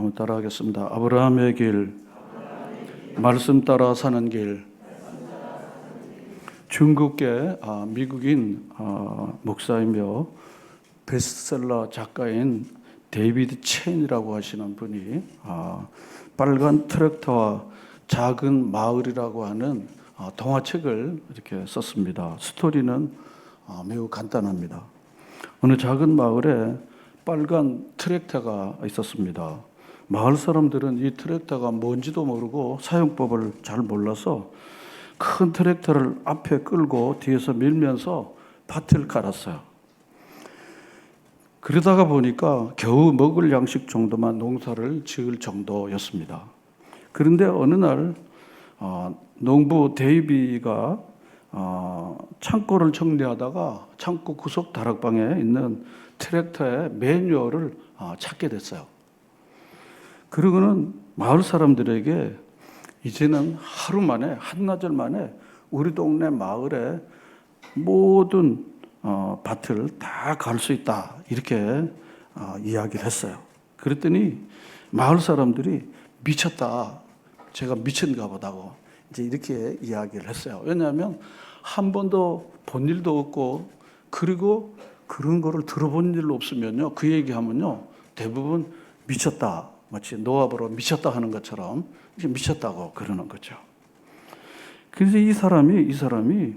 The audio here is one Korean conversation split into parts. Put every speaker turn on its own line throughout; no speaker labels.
한번 따라하겠습니다. 아브라함의 길, 말씀 따라 사는 길. 중국계 미국인 목사이며 베스트셀러 작가인 데이비드 체인이라고 하시는 분이 빨간 트랙터와 작은 마을이라고 하는 동화책을 이렇게 썼습니다. 스토리는 매우 간단합니다. 어느 작은 마을에 빨간 트랙터가 있었습니다. 마을 사람들은 이 트랙터가 뭔지도 모르고 사용법을 잘 몰라서 큰 트랙터를 앞에 끌고 뒤에서 밀면서 밭을 갈았어요. 그러다가 보니까 겨우 먹을 양식 정도만 농사를 지을 정도였습니다. 그런데 어느 날 농부 데이비가 창고를 정리하다가 창고 구석 다락방에 있는 트랙터의 매뉴얼을 찾게 됐어요. 그러고는 마을 사람들에게 이제는 하루 만에, 한나절 만에 우리 동네 마을의 모든 밭을 다 갈 수 있다, 이렇게 이야기를 했어요. 그랬더니 마을 사람들이 미쳤다, 제가 미친가 보다고 이제 이렇게 이야기를 했어요. 왜냐하면 한 번도 본 일도 없고, 그리고 그런 거를 들어본 일도 없으면요, 그 얘기하면요 대부분 미쳤다, 마치 노아보로 미쳤다 하는 것처럼 이제 미쳤다고 그러는 거죠. 그래서 이 사람이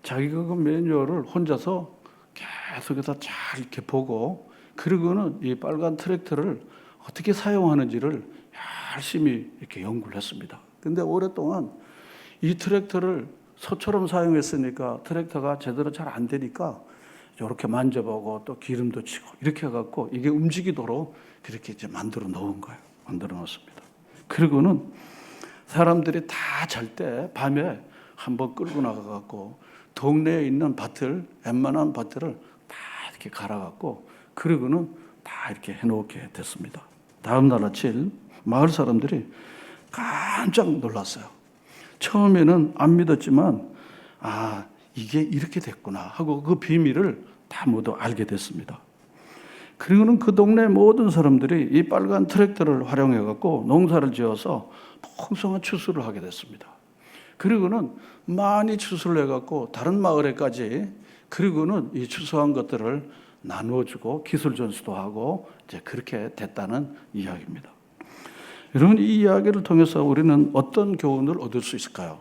자기가 그 매뉴얼을 혼자서 계속해서 잘 이렇게 보고, 그리고는 이 빨간 트랙터를 어떻게 사용하는지를 열심히 이렇게 연구를 했습니다. 근데 오랫동안 이 트랙터를 소처럼 사용했으니까 트랙터가 제대로 잘 안 되니까 이렇게 만져보고 또 기름도 치고 이렇게 해갖고 이게 움직이도록 그렇게 이제 만들어 놓은 거예요. 만들어 놓습니다. 그리고는 사람들이 다 잘 때 밤에 한번 끌고 나가갖고 동네에 있는 밭을, 웬만한 밭들을 다 이렇게 갈아갖고, 그리고는 다 이렇게 해놓게 됐습니다. 다음 날 아침 마을 사람들이 깜짝 놀랐어요. 처음에는 안 믿었지만 이게 이렇게 됐구나 하고 그 비밀을 다 모두 알게 됐습니다. 그리고는 그 동네 모든 사람들이 이 빨간 트랙터를 활용해갖고 농사를 지어서 풍성한 추수를 하게 됐습니다. 그리고는 많이 추수를 해갖고 다른 마을에까지, 그리고는 이 추수한 것들을 나누어주고 기술 전수도 하고 이제 그렇게 됐다는 이야기입니다. 여러분, 이 이야기를 통해서 우리는 어떤 교훈을 얻을 수 있을까요?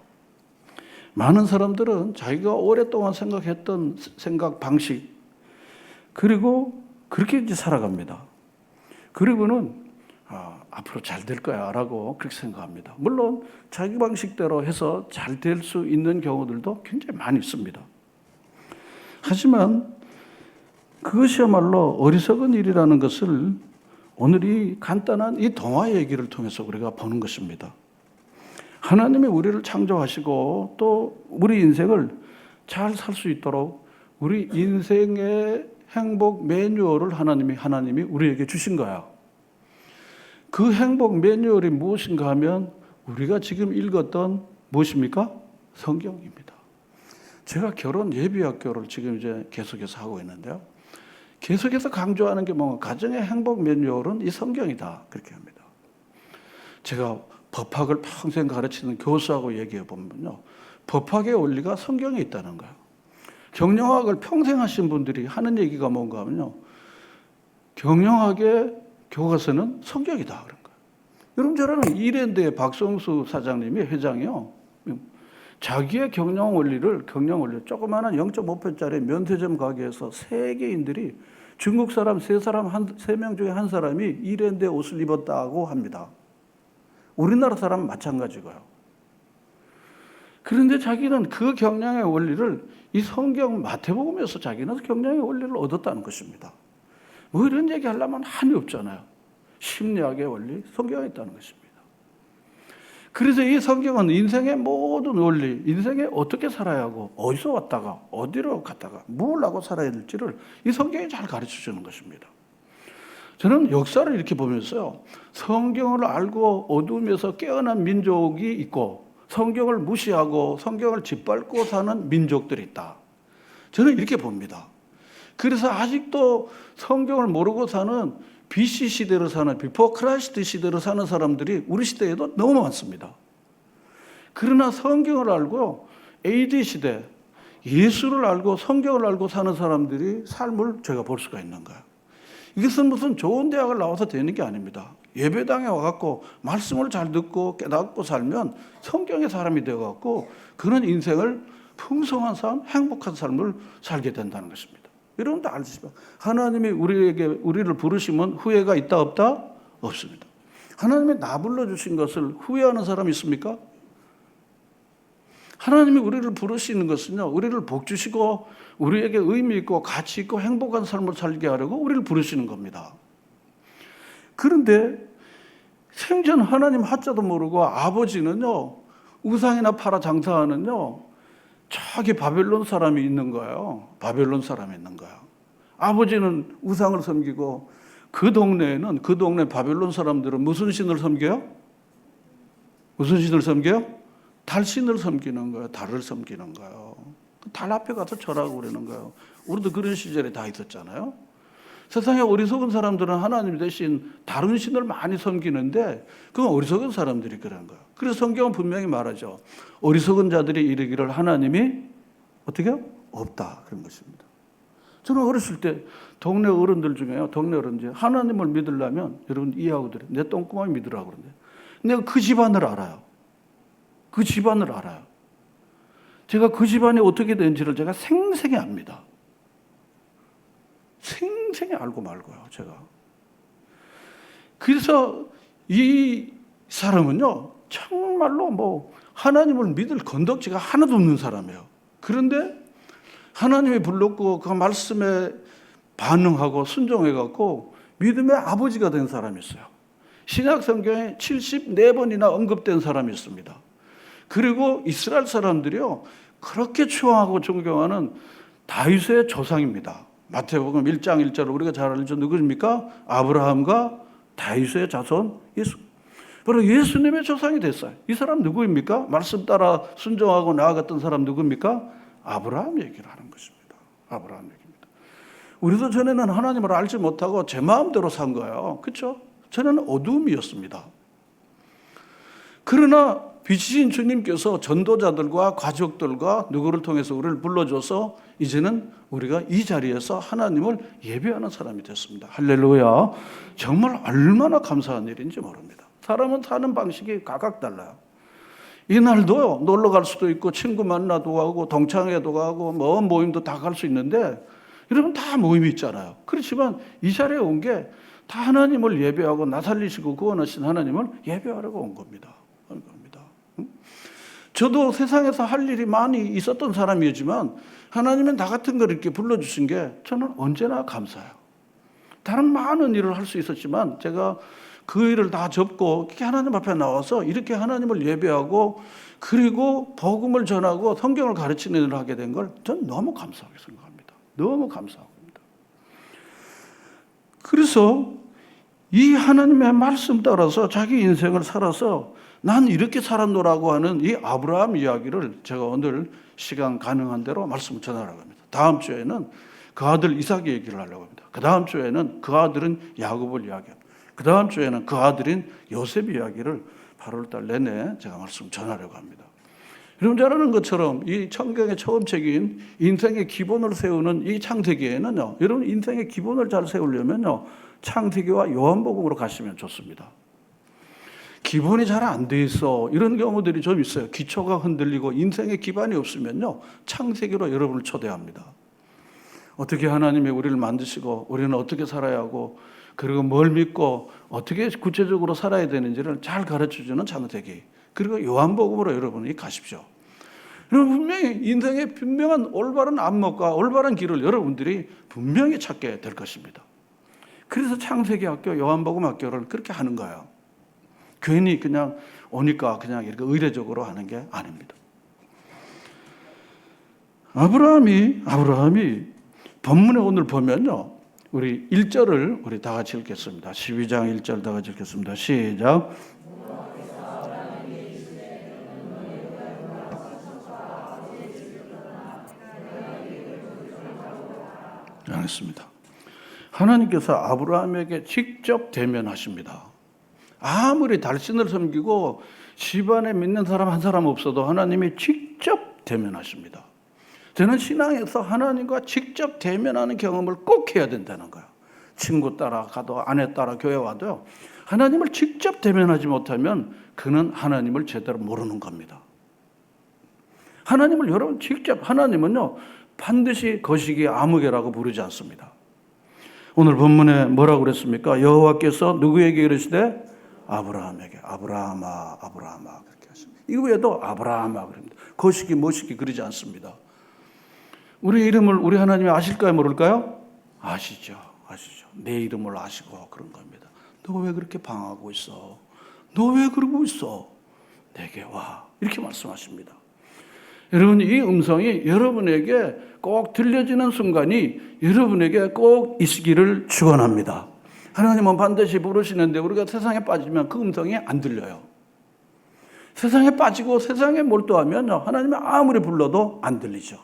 많은 사람들은 자기가 오랫동안 생각했던 생각 방식, 그리고 그렇게 이제 살아갑니다. 그리고는 앞으로 잘 될 거야 라고 그렇게 생각합니다. 물론 자기 방식대로 해서 잘 될 수 있는 경우들도 굉장히 많이 있습니다. 하지만 그것이야말로 어리석은 일이라는 것을 오늘 이 간단한 이 동화 얘기를 통해서 우리가 보는 것입니다. 하나님이 우리를 창조하시고 또 우리 인생을 잘 살 수 있도록 우리 인생의 행복 매뉴얼을 하나님이 우리에게 주신 거야. 그 행복 매뉴얼이 무엇인가 하면 우리가 지금 읽었던 무엇입니까? 성경입니다. 제가 결혼 예비학교를 지금 이제 계속해서 하고 있는데요. 계속해서 강조하는 게 뭔가 가정의 행복 매뉴얼은 이 성경이다, 그렇게 합니다. 제가 법학을 평생 가르치는 교수하고 얘기해 보면요, 법학의 원리가 성경에 있다는 거예요. 경영학을 평생 하신 분들이 하는 얘기가 뭔가 하면요, 경영학의 교과서는 성경이다, 그런 거예요. 여러분, 저는 이랜드의 박성수 사장님이, 회장이요, 자기의 경영 원리를 조그마한 0.5평짜리 면세점 가게에서 세계인들이 중국 사람 3명 중에 한 사람이 이랜드의 옷을 입었다고 합니다. 우리나라 사람은 마찬가지고요. 그런데 자기는 그 경영의 원리를 이 성경 마태복음에서 자기는 경영의 원리를 얻었다는 것입니다. 뭐 이런 얘기 하려면 한이 없잖아요. 심리학의 원리, 성경에 있다는 것입니다. 그래서 이 성경은 인생의 모든 원리, 인생에 어떻게 살아야 하고, 어디서 왔다가, 어디로 갔다가, 뭘 하고 살아야 될지를 이 성경이 잘 가르쳐 주는 것입니다. 저는 역사를 이렇게 보면서요, 성경을 알고 어두움에서 깨어난 민족이 있고, 성경을 무시하고 성경을 짓밟고 사는 민족들이 있다. 저는 이렇게 봅니다. 그래서 아직도 성경을 모르고 사는 BC 시대로 사는, 비포 크라이스트 시대로 사는 사람들이 우리 시대에도 너무 많습니다. 그러나 성경을 알고 AD 시대, 예수를 알고 성경을 알고 사는 사람들이 삶을 제가 볼 수가 있는 거예요. 이것은 무슨 좋은 대학을 나와서 되는 게 아닙니다. 예배당에 와갖고 말씀을 잘 듣고 깨닫고 살면 성경의 사람이 되어갖고 그런 인생을 풍성한 삶, 행복한 삶을 살게 된다는 것입니다. 여러분도 알지만 하나님이 우리를 부르시면 후회가 있다 없다? 없습니다. 하나님이 나 불러주신 것을 후회하는 사람이 있습니까? 하나님이 우리를 부르시는 것은요, 우리를 복 주시고 우리에게 의미 있고 가치 있고 행복한 삶을 살게 하려고 우리를 부르시는 겁니다. 그런데 생전 하나님 하자도 모르고 아버지는요, 우상이나 팔아 장사하는요, 저기 바벨론 사람이 있는 거예요. 바벨론 사람이 있는 거예요. 아버지는 우상을 섬기고 그 동네 바벨론 사람들은 무슨 신을 섬겨요? 무슨 신을 섬겨요? 달신을 섬기는 거예요. 달을 섬기는 거예요. 달 앞에 가서 절하고 그러는 거예요. 우리도 그런 시절에 다 있었잖아요. 세상에 어리석은 사람들은 하나님 대신 다른 신을 많이 섬기는데 그건 어리석은 사람들이 그런 거예요. 그래서 성경은 분명히 말하죠. 어리석은 자들이 이르기를 하나님이 어떻게 해요? 없다. 그런 것입니다. 저는 어렸을 때 동네 어른들 중에요. 동네 어른들 하나님을 믿으려면 여러분 이해하고 들어요. 내 똥구멍이 믿으라고 그러는데 내가 그 집안을 알아요. 그 집안을 알아요. 제가 그 집안이 어떻게 된지를 제가 생생히 압니다. 생생히 알고 말고요, 제가. 그래서 이 사람은요, 정말로 하나님을 믿을 건덕지가 하나도 없는 사람이에요. 그런데 하나님이 불렀고 그 말씀에 반응하고 순종해갖고 믿음의 아버지가 된 사람이 있어요. 신약 성경에 74번이나 언급된 사람이 있습니다. 그리고 이스라엘 사람들이요, 그렇게 추앙하고 존경하는 다윗의 조상입니다. 마태복음 1장 1절을 우리가 잘 알죠. 누구입니까? 아브라함과 다윗의 자손 예수. 바로 예수님의 조상이 됐어요. 이 사람 누구입니까? 말씀 따라 순종하고 나아갔던 사람 누구입니까? 아브라함 얘기를 하는 것입니다. 아브라함 얘기입니다. 우리도 전에는 하나님을 알지 못하고 제 마음대로 산 거예요. 그렇죠? 전에는 어둠이었습니다. 그러나 빛이신 주님께서 전도자들과 가족들과 누구를 통해서 우리를 불러줘서 이제는 우리가 이 자리에서 하나님을 예배하는 사람이 됐습니다. 할렐루야. 정말 얼마나 감사한 일인지 모릅니다. 사람은 사는 방식이 각각 달라요. 이날도 놀러 갈 수도 있고 친구 만나도 가고 동창회도 가고 모임도 다 갈 수 있는데 여러분 다 모임이 있잖아요. 그렇지만 이 자리에 온 게 다 하나님을 예배하고 나 살리시고 구원하신 하나님을 예배하려고 온 겁니다. 저도 세상에서 할 일이 많이 있었던 사람이지만 하나님은 나 같은 걸 이렇게 불러주신 게 저는 언제나 감사해요. 다른 많은 일을 할 수 있었지만 제가 그 일을 다 접고 이렇게 하나님 앞에 나와서 이렇게 하나님을 예배하고 그리고 복음을 전하고 성경을 가르치는 일을 하게 된 걸 저는 너무 감사하게 생각합니다. 너무 감사합니다. 그래서 이 하나님의 말씀 따라서 자기 인생을 살아서 난 이렇게 살았노라고 하는 이 아브라함 이야기를 제가 오늘 시간 가능한 대로 말씀을 전하려고 합니다. 다음 주에는 그 아들 이삭 얘기를 하려고 합니다. 그 다음 주에는 그 아들은 야곱을 이야기합니다. 그 다음 주에는 그 아들인 요셉 이야기를 8월달 내내 제가 말씀 전하려고 합니다. 여러분 잘 아는 것처럼 이 성경의 처음 책인 인생의 기본을 세우는 이 창세기에는요, 여러분 인생의 기본을 잘 세우려면요, 창세기와 요한복음으로 가시면 좋습니다. 기본이 잘 안 돼 있어. 이런 경우들이 좀 있어요. 기초가 흔들리고 인생의 기반이 없으면요, 창세기로 여러분을 초대합니다. 어떻게 하나님이 우리를 만드시고 우리는 어떻게 살아야 하고 그리고 뭘 믿고 어떻게 구체적으로 살아야 되는지를 잘 가르쳐주는 창세기. 그리고 요한복음으로 여러분이 가십시오. 여러분 분명히 인생의 분명한 올바른 안목과 올바른 길을 여러분들이 분명히 찾게 될 것입니다. 그래서 창세기 학교, 요한복음 학교를 그렇게 하는 거예요. 괜히 그냥 오니까 그냥 이렇게 의례적으로 하는 게 아닙니다. 아브라함이 본문에 오늘 보면요, 우리 1절을 우리 다 같이 읽겠습니다. 12장 1절 다 같이 읽겠습니다. 시작. 알겠습니다. 하나님께서 아브라함에게 직접 대면하십니다. 아무리 달신을 섬기고 집안에 믿는 사람 한 사람 없어도 하나님이 직접 대면하십니다. 저는 신앙에서 하나님과 직접 대면하는 경험을 꼭 해야 된다는 거예요. 친구 따라 가도 아내 따라 교회 와도요. 하나님을 직접 대면하지 못하면 그는 하나님을 제대로 모르는 겁니다. 하나님을 여러분 직접, 하나님은요 반드시 거시기 아무개라고 부르지 않습니다. 오늘 본문에 뭐라고 그랬습니까? 여호와께서 누구에게 이르시되 아브라함에게 아브라함아 아브라함아 그렇게 하십니다. 이 외에도 아브라함아 그럽니다. 거시기 뭐시기 그러지 않습니다. 우리 이름을 우리 하나님이 아실까요 모를까요? 아시죠. 내 이름을 아시고 그런 겁니다. 너 왜 그렇게 방황하고 있어? 너 왜 그러고 있어? 내게 와. 이렇게 말씀하십니다. 여러분 이 음성이 여러분에게 꼭 들려지는 순간이 여러분에게 꼭 있기를 축원합니다. 하나님은 반드시 부르시는데 우리가 세상에 빠지면 그 음성이 안 들려요. 세상에 빠지고 세상에 몰두하면 하나님이 아무리 불러도 안 들리죠.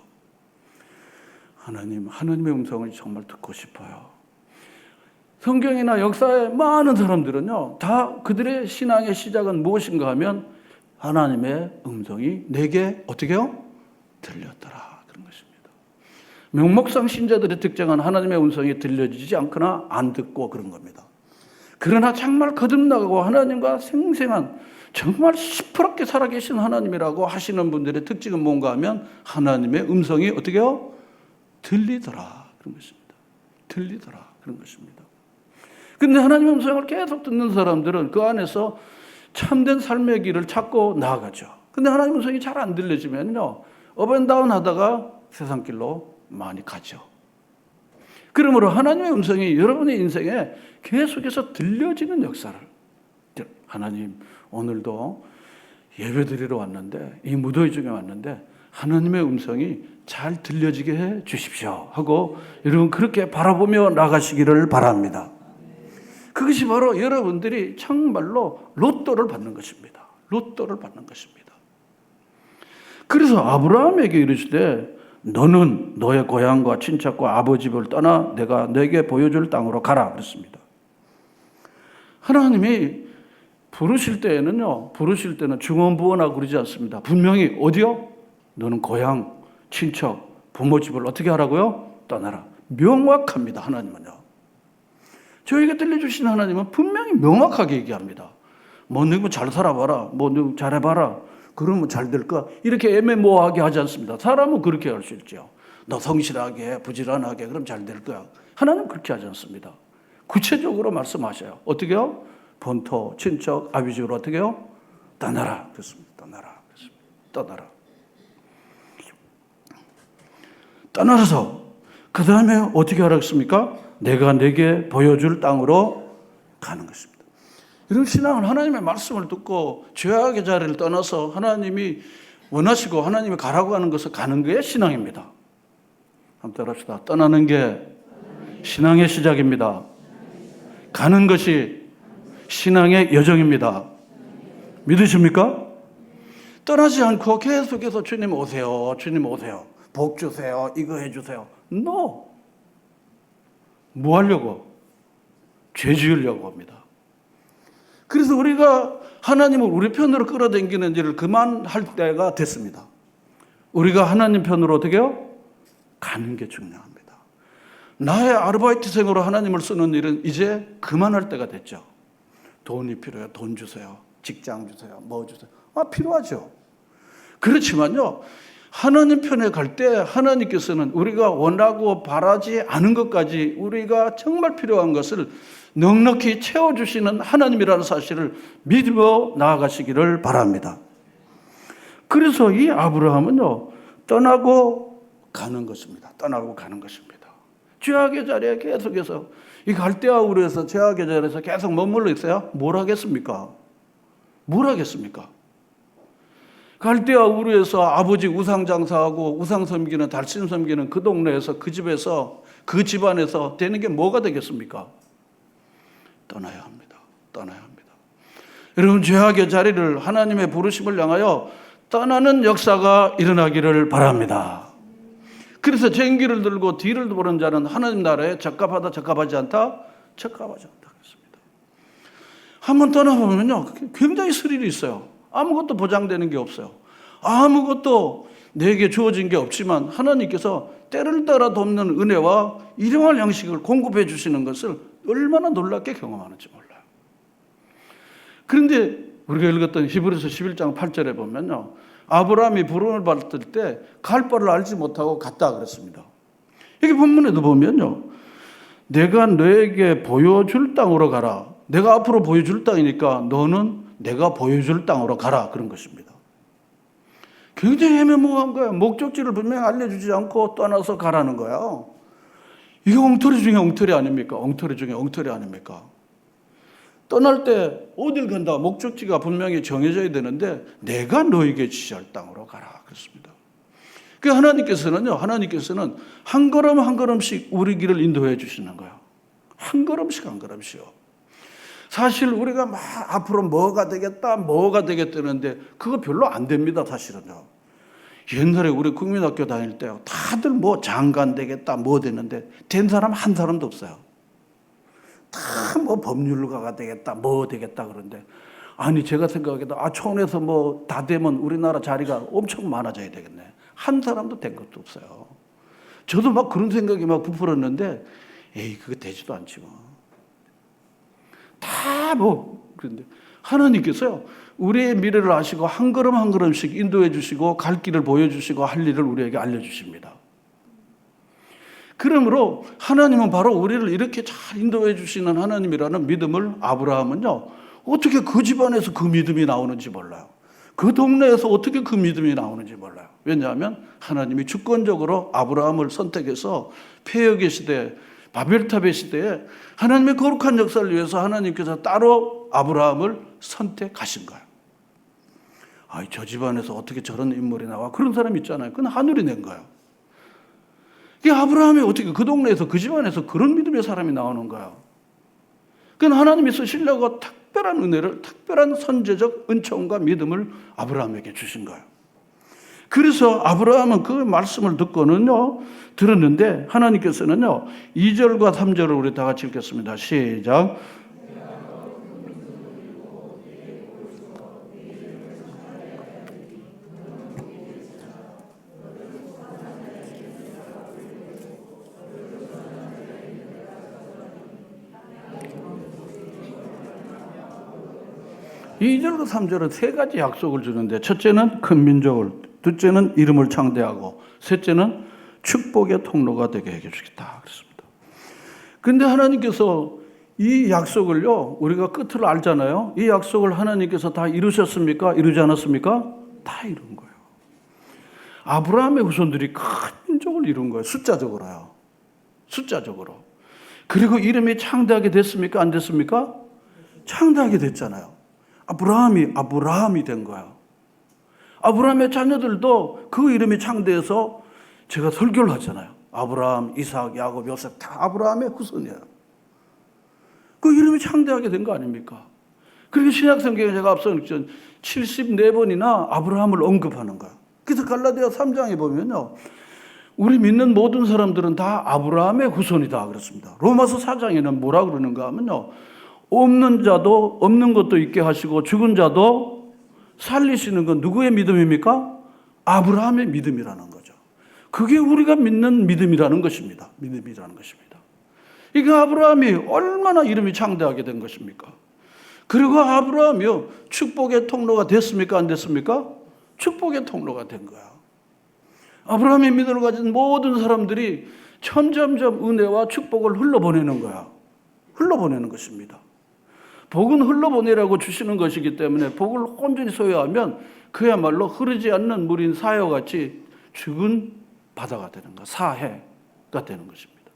하나님의 음성을 정말 듣고 싶어요. 성경이나 역사의 많은 사람들은요, 다 그들의 신앙의 시작은 무엇인가 하면 하나님의 음성이 내게 어떻게 해요? 들렸더라. 그런 것입니다. 명목상 신자들의 특징은 하나님의 음성이 들려지지 않거나 안 듣고 그런 겁니다. 그러나 정말 거듭나고 하나님과 생생한 정말 시퍼렇게 살아계신 하나님이라고 하시는 분들의 특징은 뭔가 하면 하나님의 음성이 어떻게 해요? 들리더라. 그런 것입니다. 들리더라. 그런 것입니다. 근데 하나님의 음성을 계속 듣는 사람들은 그 안에서 참된 삶의 길을 찾고 나아가죠. 근데 하나님의 음성이 잘 안 들려지면요, 업앤다운 하다가 세상 길로 많이 가죠. 그러므로 하나님의 음성이 여러분의 인생에 계속해서 들려지는 역사를, 하나님 오늘도 예배드리러 왔는데, 이 무더위 중에 왔는데 하나님의 음성이 잘 들려지게 해 주십시오 하고 여러분 그렇게 바라보며 나가시기를 바랍니다. 그것이 바로 여러분들이 정말로 로또를 받는 것입니다. 로또를 받는 것입니다. 그래서 아브라함에게 이르시되 너는 너의 고향과 친척과 아버지 집을 떠나 내가 너에게 보여줄 땅으로 가라 그랬습니다. 하나님이 부르실 때는 중언부언하고 그러지 않습니다. 분명히 어디요? 너는 고향, 친척, 부모 집을 어떻게 하라고요? 떠나라. 명확합니다. 하나님은요. 저에게 들려주신 하나님은 분명히 명확하게 얘기합니다. 뭐 너 잘 살아봐라. 뭐 너 잘해봐라. 그러면 잘 될 거야. 이렇게 애매모호하게 하지 않습니다. 사람은 그렇게 할 수 있죠. 너 성실하게 부지런하게 그럼 잘 될 거야. 하나님은 그렇게 하지 않습니다. 구체적으로 말씀하셔요. 어떻게요? 본토, 친척, 아비집으로 어떻게 해요? 떠나라. 그렇습니다. 떠나라. 그렇습니다. 떠나라. 떠나서 그 다음에 어떻게 하라겠습니까? 내가 내게 보여줄 땅으로 가는 것입니다. 이런 신앙은 하나님의 말씀을 듣고 죄악의 자리를 떠나서 하나님이 원하시고 하나님이 가라고 하는 것을 가는 게 신앙입니다. 한번 따라합시다. 떠나는 게 신앙의 시작입니다. 가는 것이 신앙의 여정입니다. 믿으십니까? 떠나지 않고 계속해서 주님 오세요. 주님 오세요. 복 주세요. 이거 해주세요. No. 뭐 하려고? 죄 지으려고 합니다. 그래서 우리가 하나님을 우리 편으로 끌어당기는 일을 그만할 때가 됐습니다. 우리가 하나님 편으로 어떻게 해요? 가는 게 중요합니다. 나의 아르바이트생으로 하나님을 쓰는 일은 이제 그만할 때가 됐죠. 돈이 필요해요. 돈 주세요. 직장 주세요. 뭐 주세요. 필요하죠. 그렇지만요. 하나님 편에 갈 때 하나님께서는 우리가 원하고 바라지 않은 것까지 우리가 정말 필요한 것을 넉넉히 채워주시는 하나님이라는 사실을 믿으며 나아가시기를 바랍니다. 그래서 이 아브라함은요, 떠나고 가는 것입니다. 떠나고 가는 것입니다. 죄악의 자리에 계속해서 이 갈대아 우르에서 죄악의 자리에서 계속 머물러 있어요. 뭘 하겠습니까? 뭘 하겠습니까? 갈대아 우르에서 아버지 우상 장사하고 우상 섬기는 달신 섬기는 그 동네에서 그 집에서 그 집안에서 되는 게 뭐가 되겠습니까? 떠나야 합니다. 떠나야 합니다. 여러분 죄악의 자리를 하나님의 부르심을 향하여 떠나는 역사가 일어나기를 바랍니다. 그래서 쟁기를 들고 뒤를 보는 자는 하나님 나라에 적합하다, 적합하지 않다? 적합하지 않다 그랬습니다. 한번 떠나보면요, 굉장히 스릴이 있어요. 아무것도 보장되는 게 없어요. 아무것도 내게 주어진 게 없지만 하나님께서 때를 따라 돕는 은혜와 일용할 양식을 공급해 주시는 것을 얼마나 놀랍게 경험하는지 몰라요. 그런데 우리가 읽었던 히브리서 11장 8절에 보면요, 아브라함이 부름을 받을 때 갈 바를 알지 못하고 갔다 그랬습니다. 이게 본문에도 보면요, 내가 너에게 보여줄 땅으로 가라. 내가 앞으로 보여줄 땅이니까 너는 내가 보여줄 땅으로 가라, 그런 것입니다. 굉장히 애매모호한 거예요. 목적지를 분명히 알려주지 않고 떠나서 가라는 거예요. 이게 엉터리 중에 엉터리 아닙니까? 엉터리 중에 엉터리 아닙니까? 떠날 때 어딜 간다, 목적지가 분명히 정해져야 되는데 내가 너에게 지시할 땅으로 가라 그렇습니다. 그 하나님께서는 한 걸음 한 걸음씩 우리 길을 인도해 주시는 거예요. 한 걸음씩 한 걸음씩요. 사실 우리가 막 앞으로 뭐가 되겠다는데 그거 별로 안 됩니다, 사실은요. 옛날에 우리 국민학교 다닐 때 다들 뭐 장관 되겠다, 뭐 되는데 된 사람 한 사람도 없어요. 다 뭐 법률가가 되겠다, 뭐 되겠다 그런데, 아니 제가 생각해도 초원에서 뭐 다 되면 우리나라 자리가 엄청 많아져야 되겠네. 한 사람도 된 것도 없어요. 저도 막 그런 생각이 막 부풀었는데, 에이 그거 되지도 않지 뭐. 다 뭐 그런데 하나님께서요, 우리의 미래를 아시고 한 걸음 한 걸음씩 인도해 주시고 갈 길을 보여주시고 할 일을 우리에게 알려주십니다. 그러므로 하나님은 바로 우리를 이렇게 잘 인도해 주시는 하나님이라는 믿음을 아브라함은요, 어떻게 그 집안에서 그 믿음이 나오는지 몰라요. 그 동네에서 어떻게 그 믿음이 나오는지 몰라요. 왜냐하면 하나님이 주권적으로 아브라함을 선택해서 폐역의 시대, 바벨탑의 시대에 하나님의 거룩한 역사를 위해서 하나님께서 따로 아브라함을 선택하신 거예요. 저 집안에서 어떻게 저런 인물이 나와? 그런 사람 있잖아요. 그건 하늘이 낸 거예요. 이게 아브라함이 어떻게 그 동네에서 그 집안에서 그런 믿음의 사람이 나오는 거예요. 그건 하나님이 쓰시려고 특별한 은혜를, 특별한 선제적 은총과 믿음을 아브라함에게 주신 거예요. 그래서 아브라함은 그 말씀을 듣고는요, 들었는데 하나님께서는요, 2절과 3절을 우리 다 같이 읽겠습니다. 시작. 이 2절과 3절은 세 가지 약속을 주는데, 첫째는 큰 민족을, 둘째는 이름을 창대하고, 셋째는 축복의 통로가 되게 해주시겠다 그랬습니다. 그런데 하나님께서 이 약속을요, 우리가 끝을 알잖아요. 이 약속을 하나님께서 다 이루셨습니까? 이루지 않았습니까? 다 이룬 거예요. 아브라함의 후손들이 큰 민족을 이룬 거예요. 숫자적으로요. 숫자적으로. 그리고 이름이 창대하게 됐습니까? 안 됐습니까? 창대하게 됐잖아요. 아브라함이 된 거야. 아브라함의 자녀들도 그 이름이 창대해서 제가 설교를 하잖아요. 아브라함, 이삭, 야곱, 요셉 다 아브라함의 후손이에요. 그 이름이 창대하게 된 거 아닙니까? 그리고 신약 성경에 제가 앞서 74번이나 아브라함을 언급하는 거야. 그래서 갈라디아 3장에 보면요, 우리 믿는 모든 사람들은 다 아브라함의 후손이다 그랬습니다. 로마서 4장에는 뭐라 그러는가 하면요, 없는 자도 없는 것도 있게 하시고 죽은 자도 살리시는 건 누구의 믿음입니까? 아브라함의 믿음이라는 거죠. 그게 우리가 믿는 믿음이라는 것입니다. 믿음이라는 것입니다. 이게 아브라함이 얼마나 이름이 창대하게 된 것입니까? 그리고 아브라함이요, 축복의 통로가 됐습니까? 안 됐습니까? 축복의 통로가 된 거야. 아브라함의 믿음을 가진 모든 사람들이 점점점 은혜와 축복을 흘러보내는 거야. 흘러보내는 것입니다. 복은 흘러보내라고 주시는 것이기 때문에 복을 온전히 소유하면 그야말로 흐르지 않는 물인 사여같이 죽은 바다가 되는 거야. 사해가 되는 것입니다.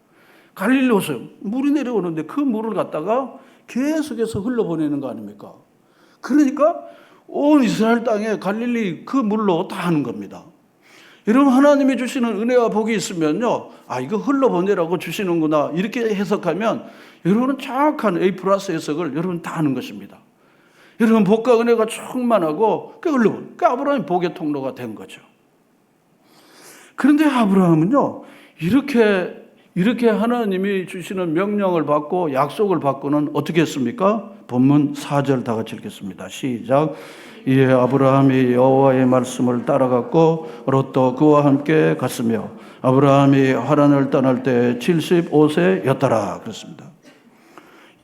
갈릴리에서 물이 내려오는데 그 물을 갖다가 계속해서 흘러보내는 거 아닙니까? 그러니까 온 이스라엘 땅에 갈릴리 그 물로 다 하는 겁니다. 여러분, 하나님이 주시는 은혜와 복이 있으면요, 이거 흘러보내라고 주시는구나 이렇게 해석하면 여러분은 정확한 A+ 해석을 여러분 다 하는 것입니다. 여러분, 복과 은혜가 충만하고 그 아브라함이 복의 통로가 된 거죠. 그런데 아브라함은요, 이렇게 하나님이 주시는 명령을 받고 약속을 받고는 어떻게 했습니까? 본문 4절 다 같이 읽겠습니다. 시작. 이에 아브라함이 여호와의 말씀을 따라갔고 롯도 그와 함께 갔으며 아브라함이 하란을 떠날 때 75세였더라 그랬습니다.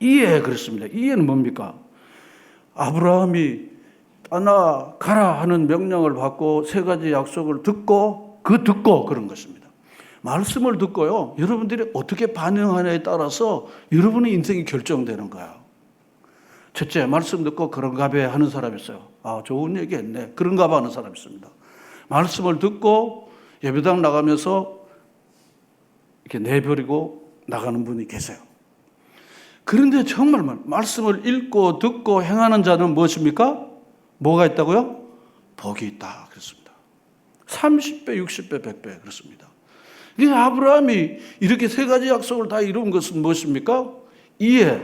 이에 그랬습니다. 이에는 뭡니까? 아브라함이 떠나가라 하는 명령을 받고 세 가지 약속을 듣고 그런 것입니다. 말씀을 듣고요, 여러분들이 어떻게 반응하냐에 따라서 여러분의 인생이 결정되는 거예요. 첫째, 말씀 듣고 그런가 봐 하는 사람이 있어요. 아, 좋은 얘기 했네. 그런가 봐 하는 사람이 있습니다. 말씀을 듣고 예배당 나가면서 이렇게 내버리고 나가는 분이 계세요. 그런데 정말 말씀을 읽고 듣고 행하는 자는 무엇입니까? 뭐가 있다고요? 복이 있다 그랬습니다. 30배, 60배, 100배 그렇습니다. 아브라함이 이렇게 세 가지 약속을 다 이룬 것은 무엇입니까? 이에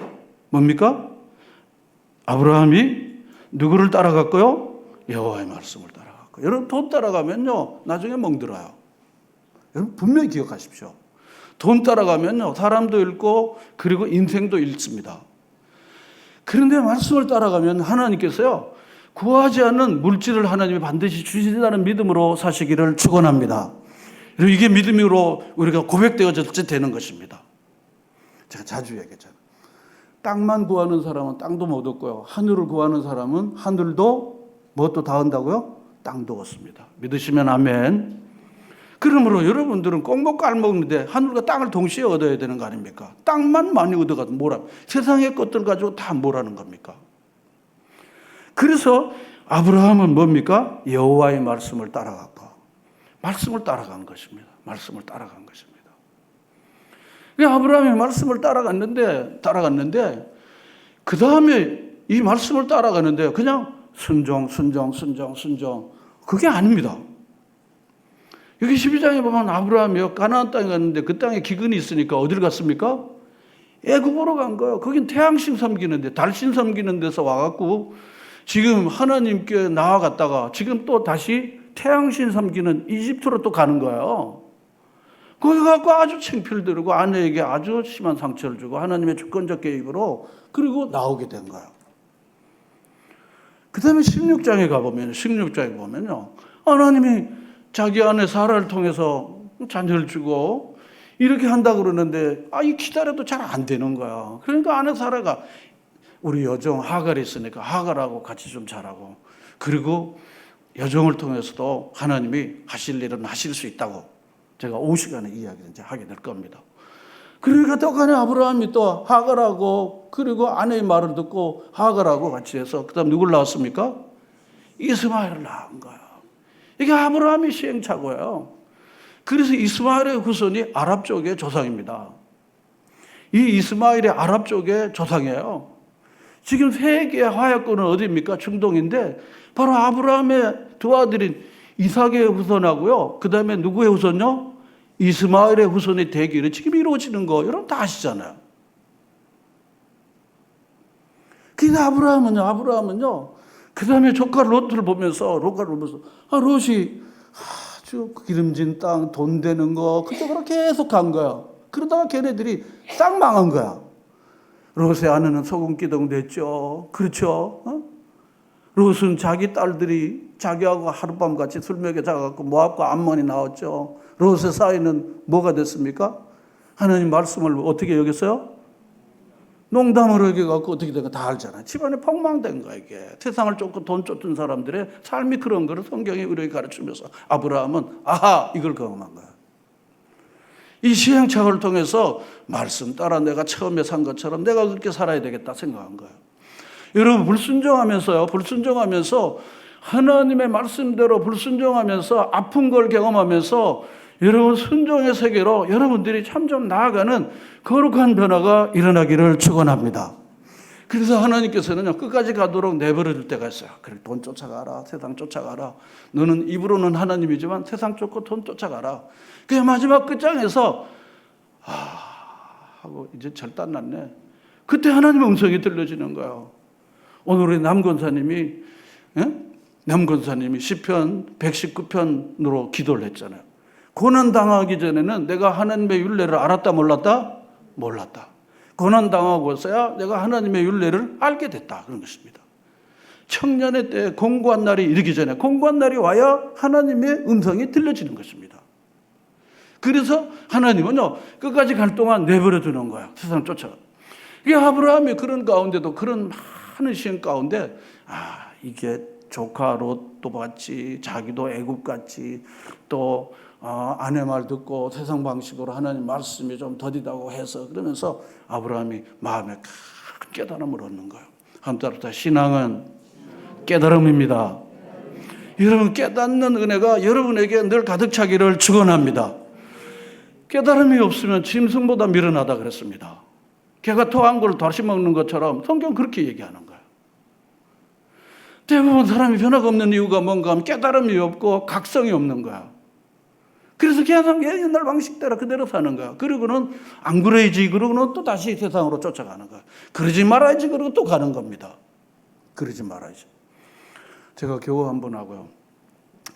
뭡니까? 아브라함이 누구를 따라갔고요? 여호와의 말씀을 따라갔고. 여러분 돈 따라가면요 나중에 멍들어요. 여러분 분명히 기억하십시오. 돈 따라가면요 사람도 잃고 그리고 인생도 잃습니다. 그런데 말씀을 따라가면 하나님께서요 구하지 않는 물질을 하나님이 반드시 주신다는 믿음으로 사시기를 축원합니다. 그리고 이게 믿음으로 우리가 고백되어질 때 되는 것입니다. 제가 자주 얘기했잖아요. 땅만 구하는 사람은 땅도 못 얻고요. 하늘을 구하는 사람은 하늘도 무엇도 다 얻는다고요? 땅도 얻습니다. 믿으시면 아멘. 그러므로 여러분들은 꼭 먹고 안 먹는데 하늘과 땅을 동시에 얻어야 되는 거 아닙니까? 땅만 많이 얻어가도 뭐라? 세상의 것들 가지고 다 뭐라는 겁니까? 그래서 아브라함은 뭡니까? 여호와의 말씀을 따라갔고 말씀을 따라간 것입니다. 말씀을 따라간 것입니다. 아브라함이 말씀을 따라갔는데 그 다음에 이 말씀을 따라가는데 그냥 순종 그게 아닙니다. 여기 12장에 보면 아브라함이요 가나안 땅에 갔는데 그 땅에 기근이 있으니까 어디를 갔습니까? 애굽으로 간 거예요. 거긴 태양신 섬기는데 달신 섬기는 데서 와갖고 지금 하나님께 나아갔다가 지금 또 다시 태양신 섬기는 이집트로 또 가는 거예요. 거기 가고 아주 창피를 들고 아내에게 아주 심한 상처를 주고 하나님의 주권적 개입으로 그리고 나오게 된 거예요. 그 다음에 16장에 보면요. 하나님이 자기 아내 사라를 통해서 자녀를 주고 이렇게 한다고 그러는데 이 기다려도 잘 안 되는 거야. 그러니까 아내 사라가 우리 여종 하갈이 있으니까 하갈하고 같이 좀 자라고 그리고 여종을 통해서도 하나님이 하실 일은 하실 수 있다고 제가 오후 시간에 이야기를 이제 하게 될 겁니다. 그러니까 떡하니 아브라함이 또 하갈하고 그리고 아내의 말을 듣고 하갈하고 같이 해서 그 다음 누굴 낳았습니까? 이스마엘을 낳은 거예요. 이게 아브라함이 시행착오예요. 그래서 이스마엘의 후손이 아랍 쪽의 조상입니다. 이 이스마엘이 아랍 쪽의 조상이에요. 지금 세계의 화약권은 어디입니까? 중동인데 바로 아브라함의 두 아들인 이삭의 후손하고요. 그 다음에 누구의 후손요? 이스마엘의 후손이 되기를 지금 이루어지는 거 여러분 다 아시잖아요. 근데 아브라함은요. 그 다음에 조카 롯을 보면서 롯이 아주 기름진 땅, 돈 되는 거 그쪽으로 계속 간 거야. 그러다가 걔네들이 싹 망한 거야. 롯의 아내는 소금기둥 됐죠. 그렇죠? 롯은 자기 딸들이 자기하고 하룻밤 같이 술 먹여 자갖고 모압과 암몬이 나왔죠. 롯의 사이는 뭐가 됐습니까? 하나님 말씀을 어떻게 여겼어요? 농담을 여겨갖고 어떻게 된 거 다 알잖아요. 집안에 폭망된 거야 이게. 세상을 쫓고 돈 쫓던 사람들의 삶이 그런 거를 성경이 우리에게 가르치면서 아브라함은 아하 이걸 경험한 거야. 이 시행착오를 통해서 말씀 따라 내가 처음에 산 것처럼 내가 그렇게 살아야 되겠다 생각한 거예요. 여러분 불순종하면서 하나님의 말씀대로 불순종하면서 아픈 걸 경험하면서 여러분 순종의 세계로 여러분들이 점점 나아가는 거룩한 변화가 일어나기를 축원합니다. 그래서 하나님께서는 끝까지 가도록 내버려 둘 때가 있어요. 그래 돈 쫓아가라, 세상 쫓아가라. 너는 입으로는 하나님이지만 세상 쫓고 돈 쫓아가라. 그 마지막 끝장에서 하고 이제 절단 났네. 그때 하나님의 음성이 들려지는 거예요. 오늘 우리 남권사님이 시편 119편으로 기도를 했잖아요. 고난당하기 전에는 내가 하나님의 율례를 알았다 몰랐다? 몰랐다. 고난당하고서야 내가 하나님의 율례를 알게 됐다. 그런 것입니다. 청년의 때 공고한 날이 이르기 전에 공고한 날이 와야 하나님의 음성이 들려지는 것입니다. 그래서 하나님은요, 끝까지 갈 동안 내버려 두는 거예요. 세상 쫓아가. 이게 아브라함이 그런 가운데도, 그런 많은 시험 가운데, 이게 조카 롯도 같이, 자기도 애굽 같이, 또 아내 말 듣고 세상 방식으로 하나님 말씀이 좀 더디다고 해서, 그러면서 아브라함이 마음에 큰 깨달음을 얻는 거예요. 한 따르다 신앙은 깨달음입니다. 여러분, 깨닫는 은혜가 여러분에게 늘 가득 차기를 축원합니다. 깨달음이 없으면 짐승보다 미련하다 그랬습니다. 개가 토한 걸 다시 먹는 것처럼 성경 그렇게 얘기하는 거예요. 대부분 사람이 변화가 없는 이유가 뭔가 하면 깨달음이 없고 각성이 없는 거야. 그래서 그냥 옛날 방식대로 그대로 사는 거야. 그러고는 안 그래야지, 그러고는 또 다시 세상으로 쫓아가는 거야. 그러지 말아야지, 그러고 또 가는 겁니다. 그러지 말아야지. 제가 교우 한 분하고요,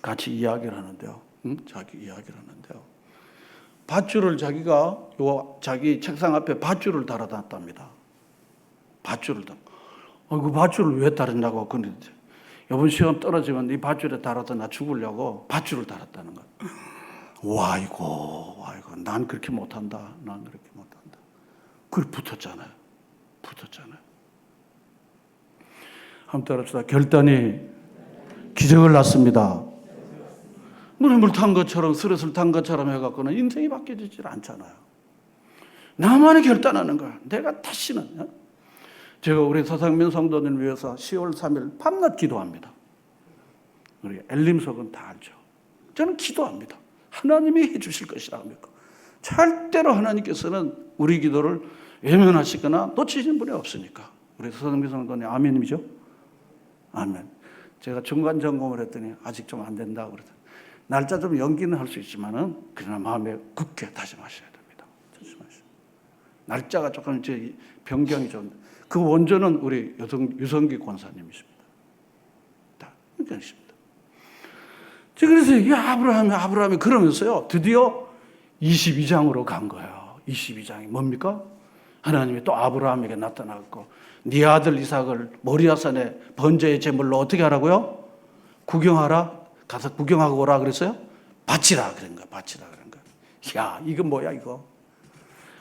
같이 이야기를 하는데요. 자기 이야기를 하는데요. 밧줄을 자기가 자기 책상 앞에 밧줄을 달아놨답니다. 밧줄을 그 밧줄을 왜 달았냐고. 그런데 이번 시험 떨어지면 이 밧줄에 달아서 나 죽으려고 밧줄을 달았다는 거예요. 와, 이거 난 그렇게 못한다. 난 그렇게 못한다. 그걸 붙었잖아요. 한번 따라합시다. 결단이 기적을 낳습니다. 물을 탄 것처럼, 스릇을 탄 것처럼 해갖고는 인생이 바뀌어지질 않잖아요. 나만이 결단하는 거야. 내가 다시는. 제가 우리 서상민 성도님을 위해서 10월 3일 밤낮 기도합니다. 우리 엘림석은 다 알죠. 저는 기도합니다. 하나님이 해주실 것이라고 믿고. 절대로 하나님께서는 우리 기도를 외면하시거나 놓치시는 분이 없으니까. 우리 서상민 성도님 아멘이죠? 아멘. 제가 중간 점검을 했더니 아직 좀 안 된다고 그러더라고요. 날짜 좀 연기는 할 수 있지만은 그러나 마음에 굳게 다짐하셔야 됩니다. 날짜가 조금 이제 변경이 좀. 그 원조는 우리 유성기 권사님이십니다. 다 그러십니다. 그래서 이 아브라함이 그러면서요, 드디어 22장으로 간 거예요. 22장이 뭡니까? 하나님이 또 아브라함에게 나타났고, 네 아들 이삭을 모리아산의 번제의 제물로 어떻게 하라고요? 구경하라. 가서 구경하고 오라 그랬어요? 바치라 그런 거야. 야, 이거 뭐야 이거?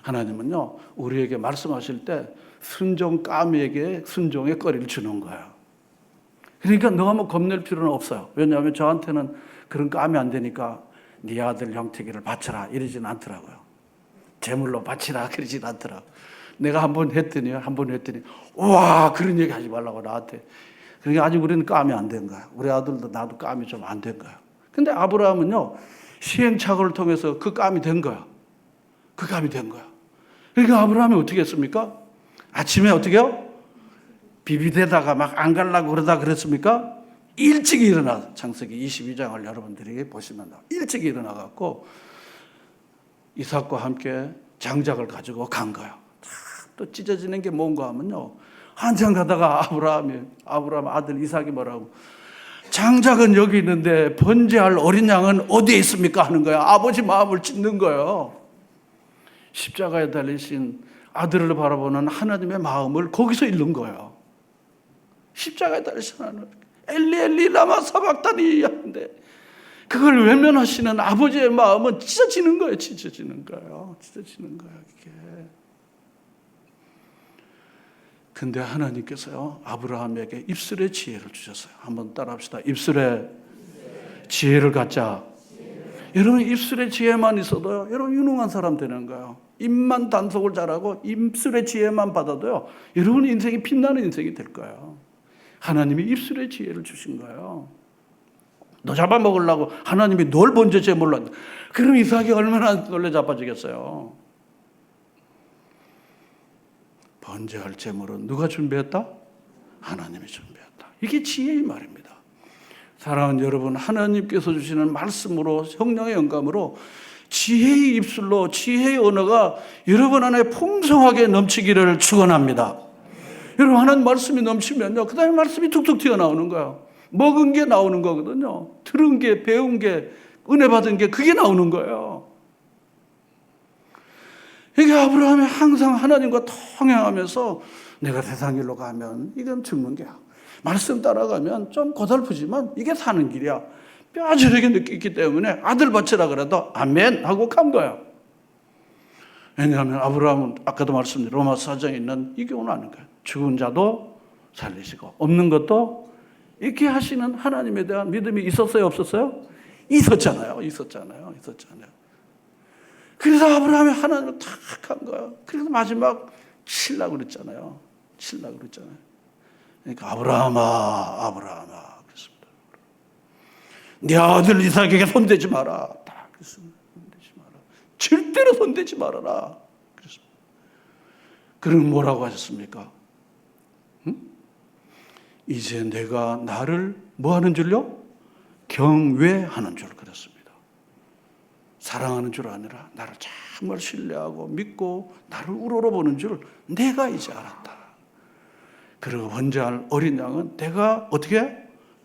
하나님은요, 우리에게 말씀하실 때 순종감에게 순종의 거리를 주는 거예요. 그러니까 너무 겁낼 필요는 없어요. 왜냐하면 저한테는 그런 감이 안 되니까 네 아들 영태기를 바쳐라 이러진 않더라고요. 제물로 바치라 그러진 않더라고요. 내가 한 번 했더니 와, 그런 얘기 하지 말라고 나한테. 그러니까 아직 우리는 감이 안 된 거야. 우리 아들도 나도 감이 좀 안 된 거야. 근데 아브라함은요, 시행착오를 통해서 그 감이 된 거야. 그러니까 아브라함이 어떻게 했습니까? 아침에 어떻게 해요? 비비대다가 막 안 가려고 그러다 그랬습니까? 일찍 일어나. 창세기 22장을 여러분들이 보시면 일찍 일어나갖고 이삭과 함께 장작을 가지고 간 거야. 또 찢어지는 게 뭔가 하면요, 한참 가다가 아브라함 아들 이삭이 뭐라고, 장작은 여기 있는데 번제할 어린 양은 어디에 있습니까? 하는 거야. 아버지 마음을 찢는 거예요. 십자가에 달리신 아들을 바라보는 하나님의 마음을 거기서 잃는 거예요. 십자가에 달리신 하나님, 엘리 엘리 라마 사박다니 하는데 그걸 외면하시는 아버지의 마음은 찢어지는 거예요. 이게. 근데 하나님께서요, 아브라함에게 입술의 지혜를 주셨어요. 한번 따라합시다. 입술의 지혜를 갖자. 여러분, 입술의 지혜만 있어도요, 여러분 유능한 사람 되는 거예요. 입만 단속을 잘하고 입술의 지혜만 받아도요, 여러분 인생이 빛나는 인생이 될 거예요. 하나님이 입술의 지혜를 주신 거예요. 너 잡아먹으려고 하나님이 널 번제 제물로 한다. 그럼 이삭이 얼마나 놀래 자빠지겠어요. 번제할 제물은 누가 준비했다? 하나님이 준비했다. 이게 지혜의 말입니다. 사랑하는 여러분, 하나님께서 주시는 말씀으로, 성령의 영감으로 지혜의 입술로, 지혜의 언어가 여러분 안에 풍성하게 넘치기를 축원합니다. 여러분, 하나님 말씀이 넘치면요, 그 다음에 말씀이 툭툭 튀어나오는 거예요. 먹은 게 나오는 거거든요. 들은 게, 배운 게, 은혜 받은 게 그게 나오는 거예요. 이게 아브라함이 항상 하나님과 통행하면서 내가 세상 일로 가면 이건 죽는 게야. 말씀 따라가면 좀 고달프지만 이게 사는 길이야. 뼈저리게 느꼈기 때문에 아들 바치라 그래도 아멘 하고 간 거야. 왜냐하면 아브라함은 아까도 말씀드린 로마서 4장에 있는 이 교훈을 아는 거야. 죽은 자도 살리시고 없는 것도 있게 하시는 하나님에 대한 믿음이 있었어요, 없었어요? 있었잖아요. 그래서 아브라함이 하나님을 탁 한 거야. 그래서 마지막 치려고 그랬잖아요. 그러니까 아브라함아 그랬습니다. 네 아들 이삭에게 손대지 마라. 딱 그랬습니다. 손대지 마라. 절대로 손대지 말아라. 그랬습니다. 그럼 뭐라고 하셨습니까? 이제 내가 나를 뭐 하는 줄요? 경외하는 줄 그랬습니다. 사랑하는 줄 아니라 나를 정말 신뢰하고 믿고 나를 우러러보는 줄 내가 이제 알았다. 그리고 번제할 어린 양은 내가 어떻게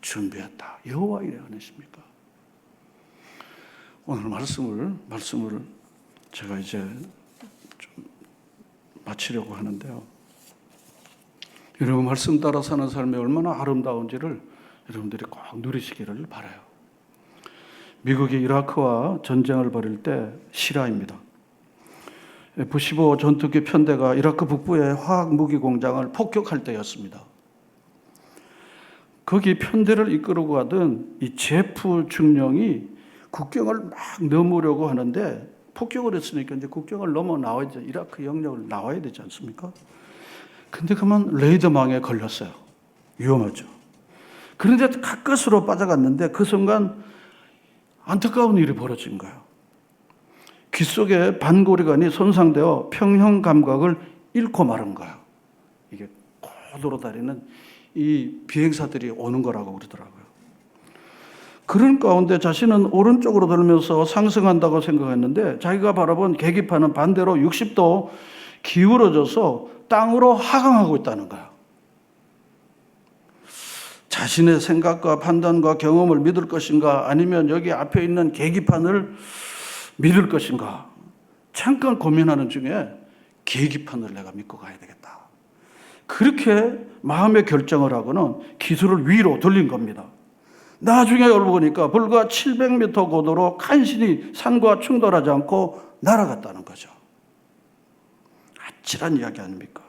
준비했다. 여호와 이래 하십니까? 오늘 말씀을 제가 이제 좀 마치려고 하는데요. 여러분 말씀 따라 사는 삶이 얼마나 아름다운지를 여러분들이 꼭 누리시기를 바라요. 미국이 이라크와 전쟁을 벌일 때 실화입니다. F-15 전투기 편대가 이라크 북부의 화학무기 공장을 폭격할 때였습니다. 거기 편대를 이끌고 가던 이 제프 중령이 국경을 막 넘으려고 하는데 폭격을 했으니까 이제 국경을 넘어 나와야 돼. 이라크 영역을 나와야 되지 않습니까? 근데 그만 레이더망에 걸렸어요. 위험하죠. 그런데 가까스로 빠져갔는데 그 순간 안타까운 일이 벌어진 거예요. 귀 속에 반고리관이 손상되어 평형 감각을 잃고 마른 거예요. 이게 고도로 다니는 이 비행사들이 오는 거라고 그러더라고요. 그런 가운데 자신은 오른쪽으로 돌면서 상승한다고 생각했는데 자기가 바라본 계기판은 반대로 60도 기울어져서 땅으로 하강하고 있다는 거예요. 자신의 생각과 판단과 경험을 믿을 것인가 아니면 여기 앞에 있는 계기판을 믿을 것인가 잠깐 고민하는 중에 계기판을 내가 믿고 가야 되겠다. 그렇게 마음의 결정을 하고는 기술을 위로 돌린 겁니다. 나중에 열어보니까 불과 700m 고도로 간신히 산과 충돌하지 않고 날아갔다는 거죠. 아찔한 이야기 아닙니까?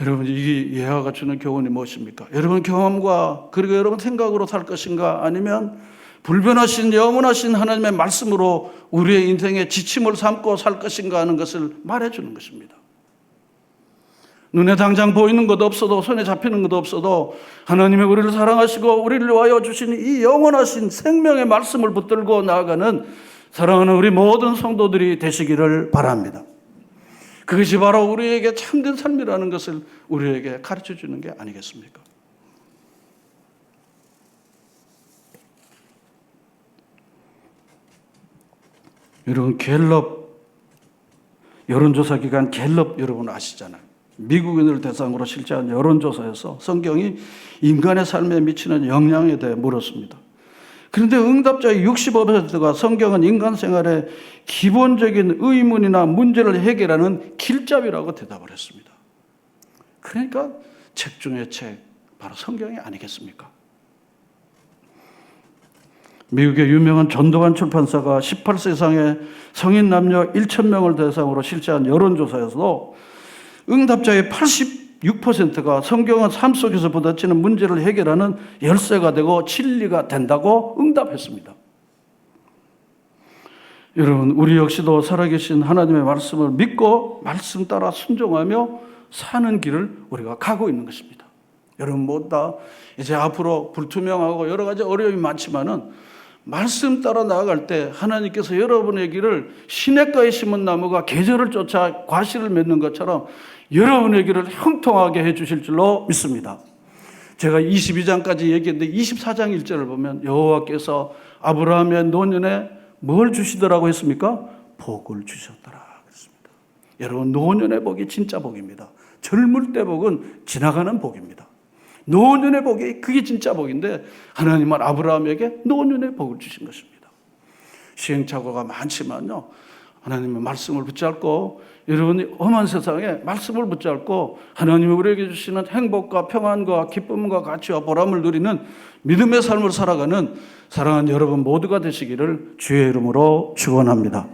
여러분 이 예화가 주는 교훈이 무엇입니까? 여러분 경험과 그리고 여러분 생각으로 살 것인가 아니면 불변하신 영원하신 하나님의 말씀으로 우리의 인생의 지침을 삼고 살 것인가 하는 것을 말해주는 것입니다. 눈에 당장 보이는 것도 없어도 손에 잡히는 것도 없어도 하나님이 우리를 사랑하시고 우리를 위하여 주신 이 영원하신 생명의 말씀을 붙들고 나아가는 사랑하는 우리 모든 성도들이 되시기를 바랍니다. 그것이 바로 우리에게 참된 삶이라는 것을 우리에게 가르쳐 주는 게 아니겠습니까? 여러분 갤럽 여론조사 기관 갤럽 여러분 아시잖아요. 미국인을 대상으로 실시한 여론조사에서 성경이 인간의 삶에 미치는 영향에 대해 물었습니다. 그런데 응답자의 65%가 성경은 인간 생활의 기본적인 의문이나 문제를 해결하는 길잡이라고 대답을 했습니다. 그러니까 책 중에 책, 바로 성경이 아니겠습니까? 미국의 유명한 전도관 출판사가 18세 이상의 성인 남녀 1,000명을 대상으로 실시한 여론조사에서도 응답자의 86%가 성경은 삶 속에서 부딪히는 문제를 해결하는 열쇠가 되고 진리가 된다고 응답했습니다. 여러분, 우리 역시도 살아계신 하나님의 말씀을 믿고 말씀 따라 순종하며 사는 길을 우리가 가고 있는 것입니다. 여러분 모두 다 이제 앞으로 불투명하고 여러 가지 어려움이 많지만은 말씀 따라 나아갈 때 하나님께서 여러분의 길을 시냇가에 심은 나무가 계절을 쫓아 과실을 맺는 것처럼 여러분의 길을 형통하게 해주실 줄로 믿습니다. 제가 22장까지 얘기했는데 24장 1절을 보면 여호와께서 아브라함의 노년에 뭘 주시더라고 했습니까? 복을 주셨더라 그랬습니다. 여러분 노년의 복이 진짜 복입니다. 젊을 때 복은 지나가는 복입니다. 노년의 복이 그게 진짜 복인데 하나님은 아브라함에게 노년의 복을 주신 것입니다. 시행착오가 많지만요. 하나님의 말씀을 붙잡고 여러분이 험한 세상에 말씀을 붙잡고 하나님이 우리에게 주시는 행복과 평안과 기쁨과 가치와 보람을 누리는 믿음의 삶을 살아가는 사랑하는 여러분 모두가 되시기를 주의 이름으로 축원합니다.